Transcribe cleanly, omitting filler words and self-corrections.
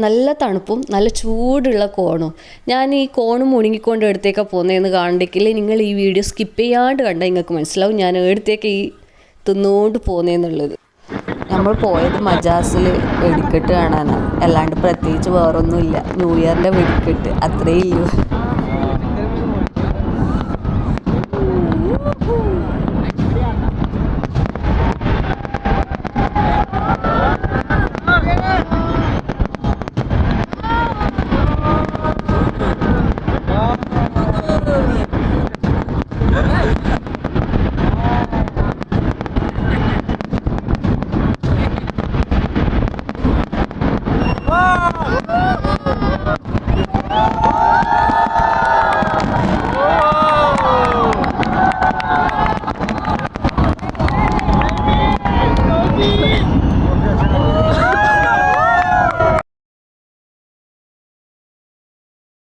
നല്ല തണുപ്പും നല്ല ചൂടുള്ള കോണും. ഞാൻ ഈ കോണും മുണുങ്ങിക്കൊണ്ട് എടുത്തേക്കാണ് പോകുന്നതെന്ന് കാണണ്ടെങ്കിൽ നിങ്ങൾ ഈ വീഡിയോ സ്കിപ്പ് ചെയ്യാണ്ട് കണ്ടാൽ നിങ്ങൾക്ക് മനസ്സിലാവും ഞാൻ എടുത്തേക്ക് ഈ തിന്നുകൊണ്ട് പോകുന്നതെന്നുള്ളത്. നമ്മൾ പോയത് മജാസിൽ വെടിക്കെട്ട് കാണാനാണ്, അല്ലാണ്ട് പ്രത്യേകിച്ച് വേറൊന്നുമില്ല. ന്യൂ ഇയറിൻ്റെ വെടിക്കെട്ട് അത്രയേ ഇല്ലൂ.